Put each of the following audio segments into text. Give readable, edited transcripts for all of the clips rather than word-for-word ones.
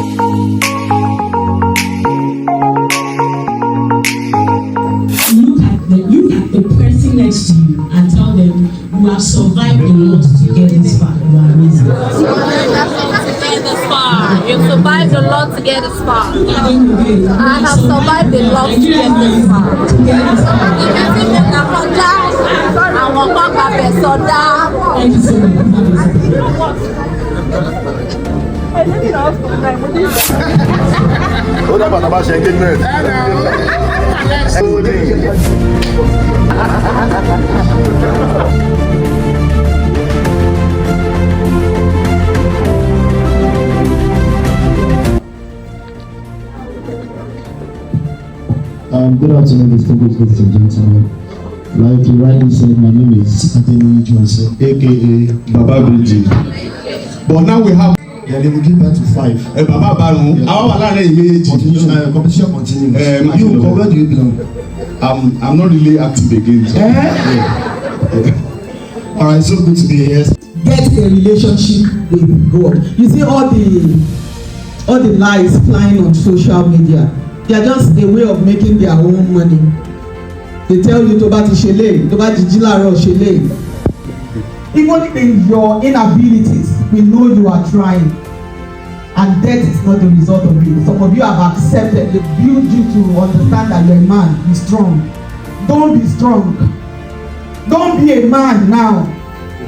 Look at the person next to you and tell them you have survived a lot to get this far. You are amazing. You've survived a lot to get this far. I have survived a lot to get this far. Thank you so much. Good afternoon, distinguished ladies and gentlemen. Like you rightly said, my name is Adeni Johnson, aka Baba Bridge. But now we have. Yeah, they will give birth to 5. Baba Barun, our competition continues. Where do you belong? I'm not really active again. So. Alright, so good to be here. Get a relationship with God. You see all the lies flying on social media. They are just a way of making their own money. They tell you to buy shele, to buy jilaro shele. Even in your inabilities, we know you are trying, and death is not the result of it. Some of you have accepted. They build you to understand that you're a man. Be strong. Don't be strong. Don't be a man now.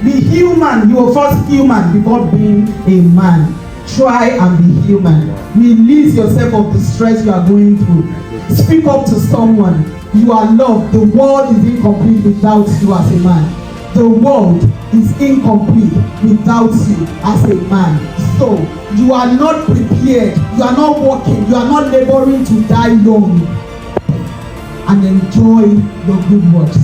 Be human. You are first human before being a man. Try and be human. Release yourself of the stress you are going through. Speak up to someone. You are loved. The world is incomplete without you as a man. The world is incomplete without you as a man. So you are not prepared. You are not working. You are not laboring to die young. And enjoy your good works.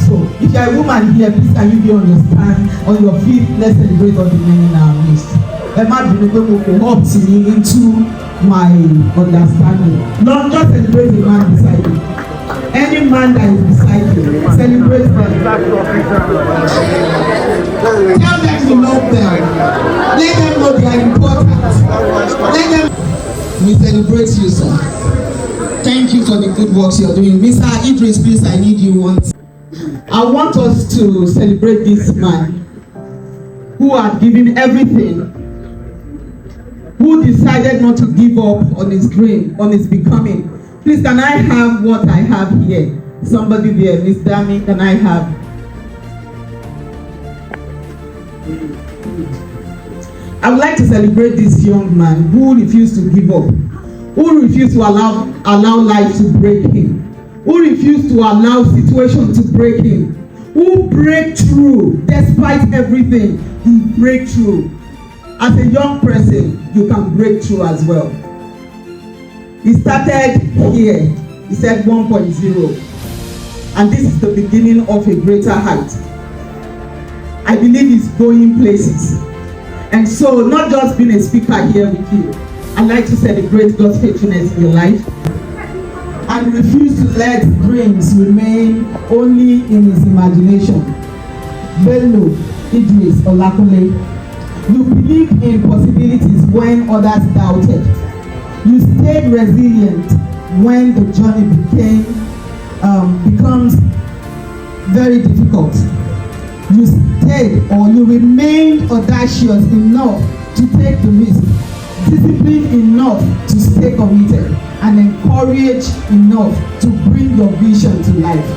So if you are a woman here, please can you be on your stand, on your feet? Let's celebrate all the men in our midst. Emma will up to me into my understanding. Not just celebrate the man beside you. Any man that is beside you, celebrate them. Tell them you love them. Let them know they are important. Let them. We celebrate you, sir. Thank you for the good works you are doing. Mr. Idris, please, I need you once. I want us to celebrate this man who had given everything, who decided not to give up on his dream, on his becoming. Please, can I have what I have here? Somebody there, Miss Dami, can I have? I would like to celebrate this young man who refused to give up, who refused to allow life to break him, who refused to allow situation to break him, who break through despite everything. He break through. As a young person, you can break through as well. He started here. He said 1.0, and this is the beginning of a greater height. I believe he's going places. And so, not just being a speaker here with you, I'd like to celebrate God's faithfulness in your life and refuse to let dreams remain only in his imagination. Bello Idris Olakule, you believed in possibilities when others doubted. You stayed resilient when the journey becomes very difficult. You stayed, or you remained audacious enough to take the risk, disciplined enough to stay committed, and encouraged enough to bring your vision to life.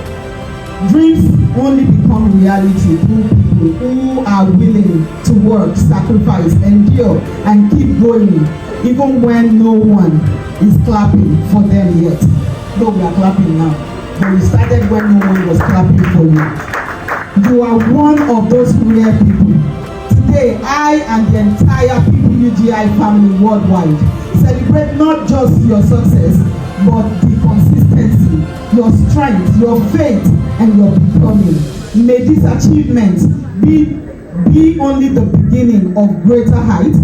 Dreams only become reality through people who are willing to work, sacrifice, endure, and keep going, even when no one is clapping for them yet. Though we are clapping now, but we started when no one was clapping for you. You are one of those rare people. Today, I and the entire PWGI family worldwide celebrate not just your success, but the consistency, your strength, your faith, and your becoming. May these achievements be only the beginning of greater height,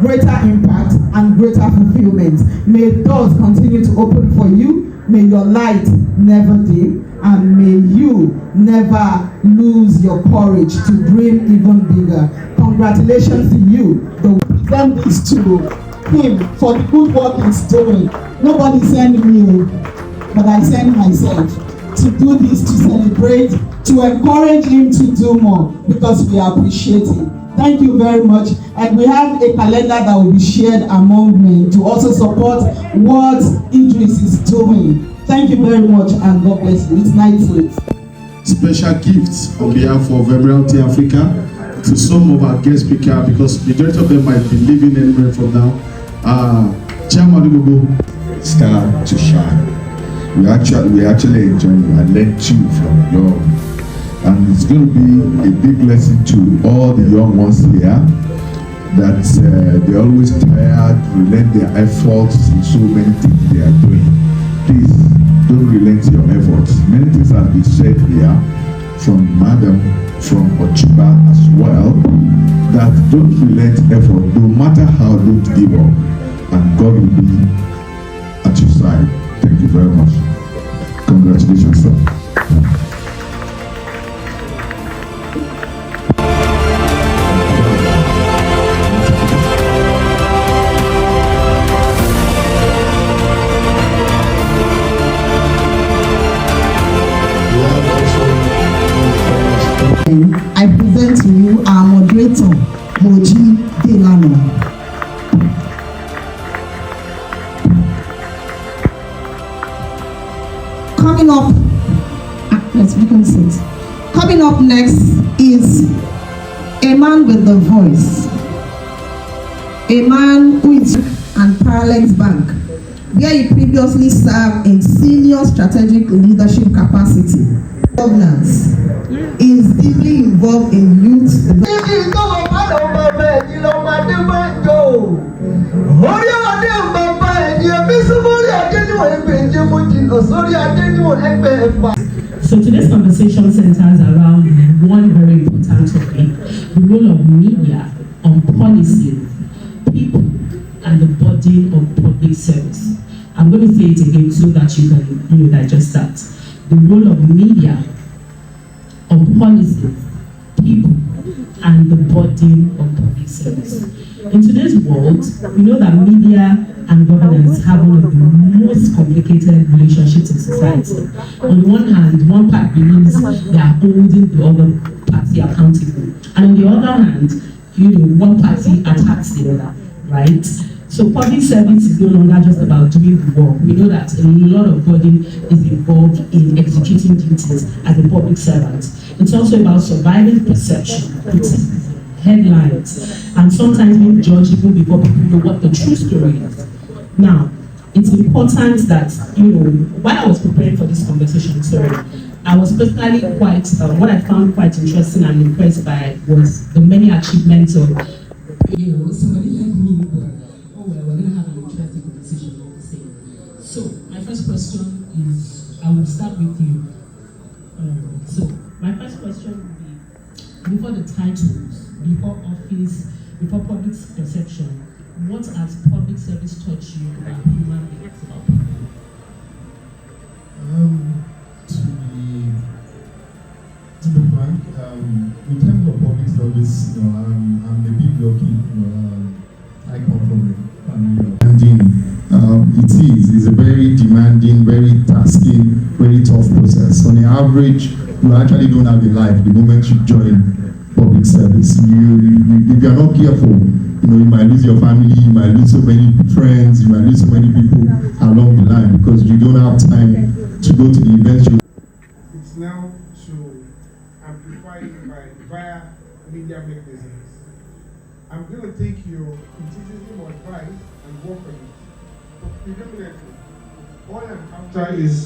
greater impact, and greater fulfillment. May doors continue to open for you. May your light never dim, and may you never lose your courage to dream even bigger. Congratulations to you. Send this to him for the good work he's doing. Nobody send me, but I send myself to do this, to celebrate, to encourage him to do more, because we appreciate him. Thank you very much. And we have a calendar that will be shared among men to also support what Idris is doing. Thank you very much, and God bless you. It's nice to Special gifts on behalf of Emiralty Africa to some of our guest speakers, because majority of them might be living anywhere from now. Chairman Ugogo, Scar2Shine. We actually enjoying it. I learned too from your, and it's going to be a big lesson to all the young ones here that they're always tired, relent their efforts in so many things they are doing. Please don't relent your efforts. Many things have been said here from Madam, from Ochiba as well, that don't relent effort. No matter how, don't give up, and God will be at your side. Thank you very much. Congratulations, sir. I present to you our moderator, Moji Delano. Coming up, let's begin sit. Coming up next is a man with the voice, a man who is and Parallax Bank, where he previously served in senior strategic leadership capacity. Governance is deeply involved in youth So today's conversation centers around one very important topic: the role of media on policy, people, and the body of public service. I'm going to say it again so that you can digest that. The role of media on policy, people, and the body of public service. In today's world, we know that media and governance have one of the most complicated relationships in society. On the one hand, one part believes they are holding the other party accountable, and on the other hand, one party attacks the other, right? So public service is no longer just about doing the work. We know that a lot of body is involved in executing duties as a public servant. It's also about surviving perception, criticism, headlines, and sometimes being judged even before people know what the true story is. Now, it's important that, while I was preparing for this conversation, I was personally quite, what I found quite interesting and impressed by was the many achievements of, somebody like me. We're going to have an interesting conversation all the same. So, my first question is, I will start with you. So, my first question would be, before the titles, before office, before public perception, what has public service taught you about human beings, about people? To be frank, in terms of public service, I'm a bit lucky. I come from a family of it's a very demanding, very tasking, very tough process. On the average, you actually don't have a life the moment you join public service. If you are not careful, you might lose your family, you might lose so many friends, you might lose so many people along the line because you don't have time to go to the events. It's now to amplify it via media mechanisms. I'm going to take your criticism or advice and work on it. But predominantly, all I'm after is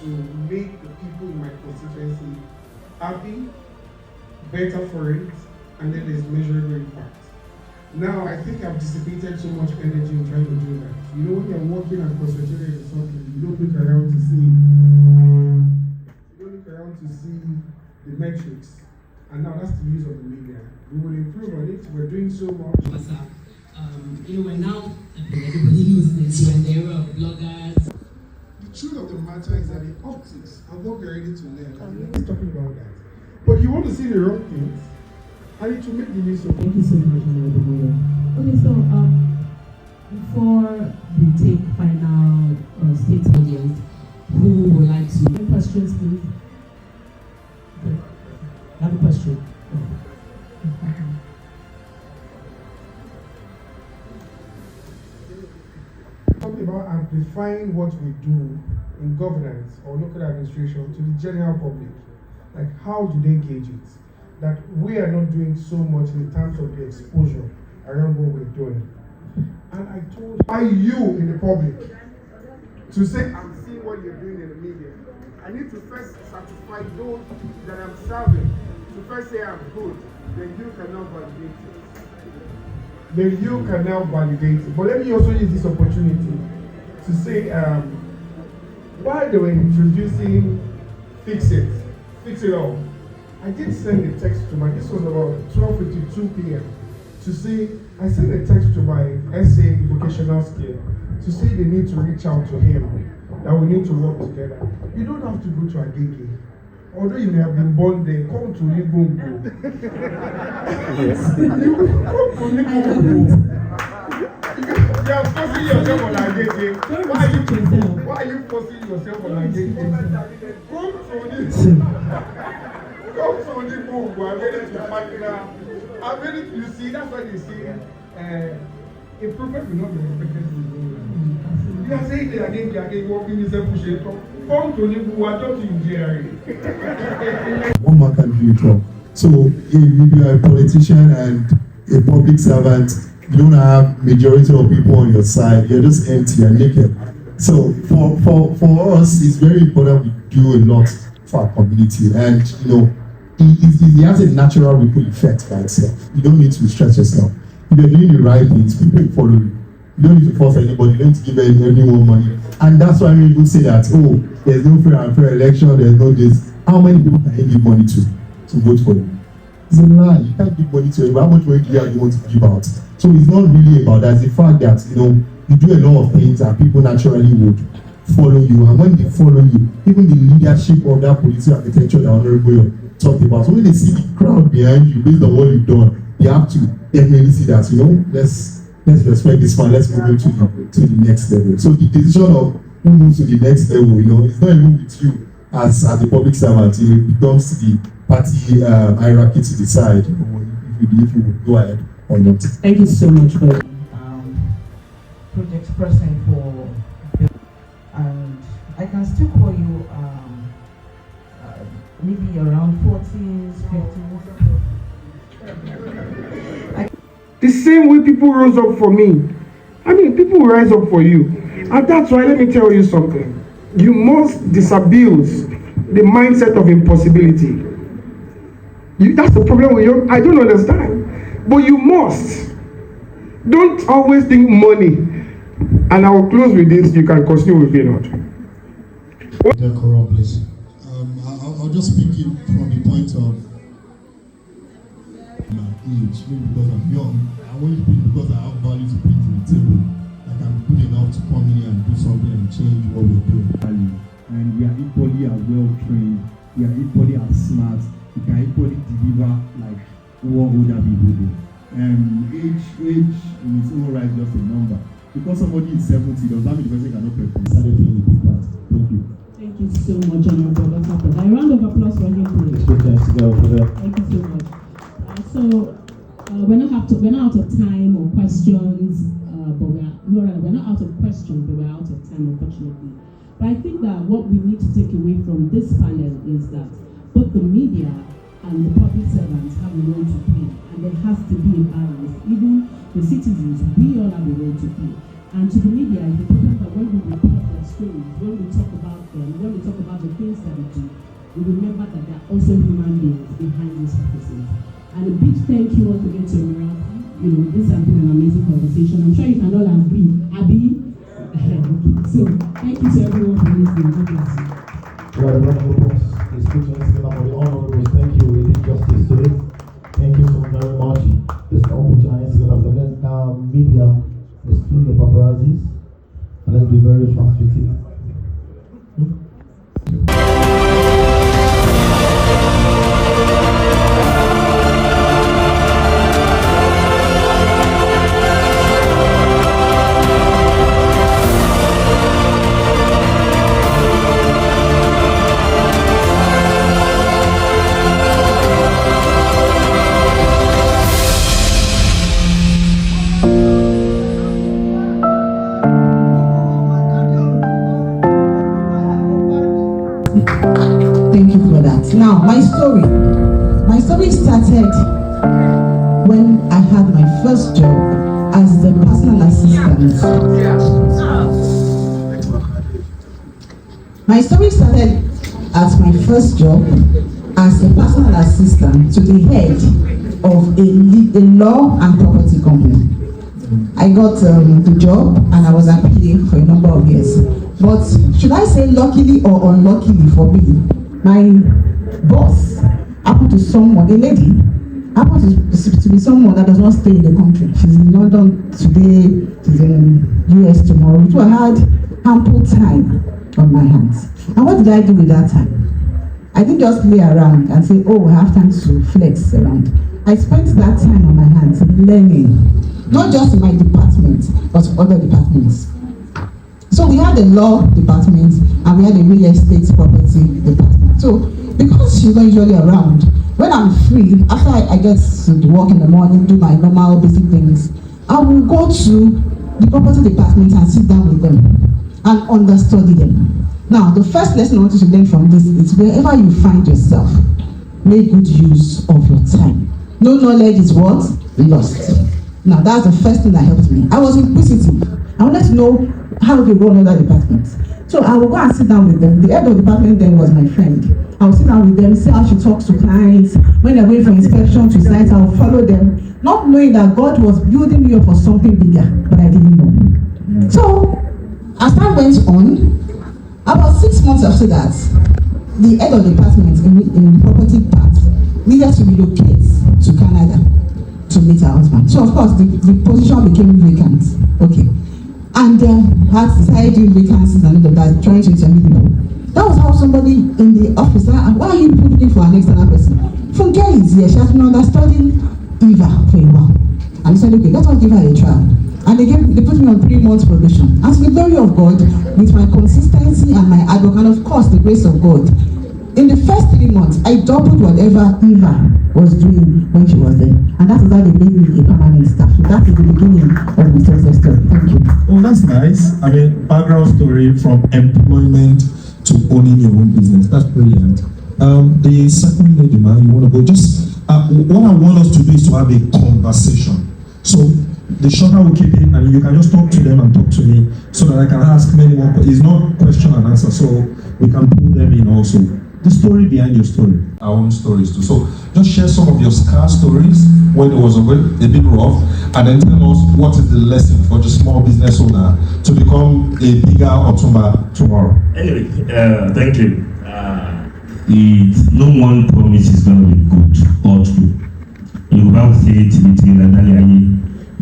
to make the people in my constituency happy, better for it, and then there's measurable impact. Now, I think I've dissipated so much energy in trying to do that. When you're working and concentrating on something, you don't look around to see the metrics. And now that's the use of the media. We will improve on it. We're doing so much. We're now, everybody knows this, we're in the era of bloggers. The truth of the matter is that the optics are what we're ready to learn. Nobody's talking about that. But you want to see the wrong things, and it will make the news. Thank you so much, Honorable Moyo. Okay, so before we take final state audience, who would like to any questions, please? I have a question. Talking about amplifying what we do in governance or local administration to the general public. Like, how do they gauge it? That we are not doing so much in terms of the exposure around what we're doing. And I told you in the public to say, I'm seeing what you're doing in the media. I need to first satisfy those that I'm serving. To first say I'm good, then you can now validate it. But let me also use this opportunity to say, while they were introducing Fix It All, I did send a text to this was about 12:52 p.m. to say, I sent a text to my SA vocational skill to say they need to reach out to him, that we need to work together. You don't have to go to Agege. Although you may have been born there, come to Libumbo. You are forcing yourself on Agege. Why are you forcing yourself on Agege? Come to Libumbo. I'm ready to partner. I'm ready to, you see, that's why they say a prophet will not be respected in his own land. You are saying that again, walking is a push it. Come to Libumbo, we are talking in GRA. One man can do it all. So if you are a politician and a public servant, you don't have majority of people on your side, you're just empty and naked. So for us, it's very important we do a lot for our community, and it has a natural ripple effect by itself. You don't need to stress yourself. If you're doing the right things, people follow you. You don't need to force anybody, you don't need to give anyone money. And that's why many people say that, there's no fair and fair election, there's no this. How many people can you give money to vote for you? It's a lie. You can't give money to anybody. How much money do you want to give out? So it's not really about that. It's the fact that, you do a lot of things and people naturally would follow you. And when they follow you, even the leadership of that political architecture that Honorable talked about, so when they see the crowd behind you based on what you've done, they have to definitely see that, let's respect this man, let's move him to the next level. So the decision of who moves to the next level, it's not even with you as a public servant. It becomes the party hierarchy to decide if you would go ahead or not. Thank you so much for project person for, and I can still call you maybe around 40s, 50s. The same way people rose up for me. I mean, people will rise up for you. And that's why, let me tell you something. You must disabuse the mindset of impossibility. That's the problem with you. I don't understand. But you must. Don't always think money. And I will close with this. You can continue with it. Please. I'll just speak it from the point of my age, maybe because I'm young. I want to speak because I have value to bring to the table. Like I'm good enough to come in and do something and change what we're doing. And we are equally as well trained. We are equally as smart. We can equally deliver like what other people do. Age in its own right is just a number. Because somebody is 70, does that mean the person cannot perform? Started playing a big part. Thank you. Thank you so much, Honorable Dr. A round of applause for him, please. Thank you so much. We're not out of time or questions, but we're not out of questions, but we're out of time, unfortunately. But I think that what we need to take away from this panel is that both the media and the public servants have a role to play, and there has to be a balance. Even the citizens, we all have a role to play. And to the media, it's important that when we report their stories, when we talk about them, when we talk about the things that they do, we remember that there are also human beings behind these offices. And a big thank you once again to Emiralty. This has been an amazing conversation. I'm sure you can all agree. Abby? So, thank you to everyone for listening. God bless you. Right, round of applause. The honorables, thank you. We did justice to it. Thank you so very much. This opportunity to the media is through the paparazzis. And let's be very fast with it. when I had my first job as the personal assistant. My story started as my first job as a personal assistant to the head of a law and property company. I got the job and I was at PA for a number of years. But should I say luckily or unluckily for me, my boss happened to someone, a lady, happened to be someone that does not stay in the country. She's in London today, she's in US tomorrow. So I had ample time on my hands. And what did I do with that time? I didn't just lay around and say, oh, I have time to flex around. I spent that time on my hands learning, not just in my department, but other departments. So we had a law department and we had a real estate property department. So because she's not usually around, when I'm free, after I get to work in the morning, do my normal basic things, I will go to the property department and sit down with them and understudy them. Now, the first lesson I want you to learn from this is wherever you find yourself, make good use of your time. No knowledge is what? Lost. Now, that's the first thing that helped me. I was inquisitive. I wanted to know how they run other departments. So I will go and sit down with them. The head of the department then was my friend. I will sit down with them, see how she talks to clients. When they're going for inspection to sites, I will follow them, not knowing that God was building me up for something bigger, but I didn't know. So, as time went on, about 6 months after that, the head of the department in the property part needed to relocate to Canada to meet her husband. So of course the position became vacant. Okay. And had decided doing vacancies and all of that, trying to interview people. That was how somebody in the office said, why are you looking for an external person? From girl is here, she has been understudying Eva for a while. And he said, okay, let us give her a trial. And they put me on 3 months probation. And to the glory of God, with my consistency and my hard work, and of course the grace of God, in the first 3 months, I doubled whatever Eva was doing when she was there. And that is how they made me a permanent staff. So that is the beginning of the success story. Thank you. Oh, that's nice. I mean, background story from employment to owning your own business. That's brilliant. The second lady, man, you want to go? Just what I want us to do is to have a conversation. So the shorter we keep it, and you can just talk to them and talk to me, so that I can ask many more. It's not question and answer, so we can pull them in also. The story behind your story, our own stories too. So just share some of your Scar stories when it was a bit rough, and then tell us what is the lesson for the small business owner to become a bigger Otumba tomorrow. Anyway, thank you. No one promise is going to be good or true. You will say it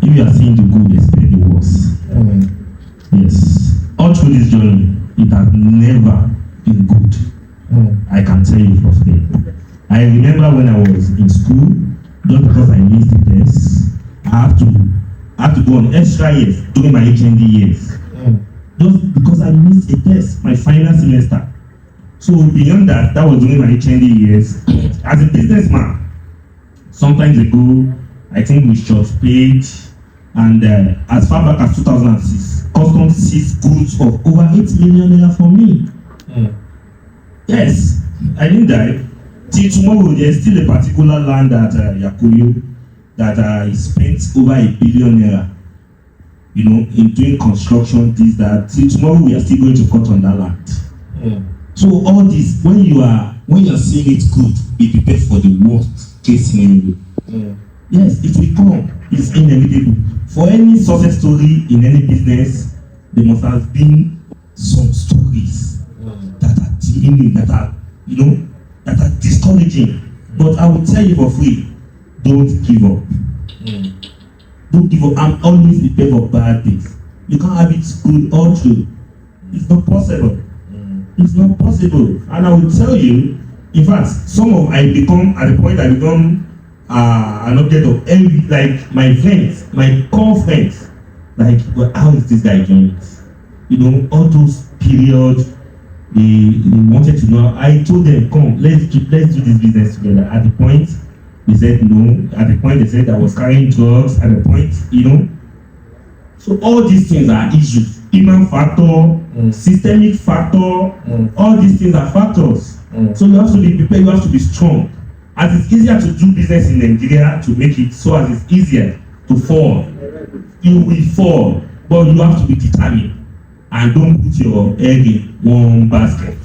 if you are seeing the good, expect the worst. Yes. All through this journey, it has never been good. I can tell you for free. I remember when I was in school, just because I missed the test, I have to go on extra years during my HND years. Just because I missed a test, my final semester. So beyond that, that was during my HND years. As a businessman, sometimes ago, I think we short paid, and as far back as 2006, custom seized goods of over 8 million naira for me. Yes, I didn't die. Till tomorrow, there's still a particular land at Yakuyo that is spent over 1 billion naira. You know, in doing construction, this, that. Till tomorrow, we are still going to cut on that land. So all this, when you are seeing it good, be prepared for the worst case scenario. Yes, it will come. It's inevitable. For any success story in any business, there must have been some stories that are dealing, that are discouraging. But I will tell you for free, don't give up. Don't give up. I'm always prepared for bad things. You can't have it good all through. It's not possible. It's not possible. And I will tell you, in fact, I become an object of envy, like my friends, my core friends. Like, well, how is this guy doing it? You know, all those periods, they wanted to know. I told them, come, let's do this business together. At the point, they said no. At the point, they said I was carrying drugs. At the point, you know. So all these things are issues. Human factor, systemic factor, all these things are factors. So you have to be prepared, you have to be strong. As it's easier to do business in Nigeria to make it, so as it's easier to fall. You will fall, but you have to be determined and don't put your egg in one basket.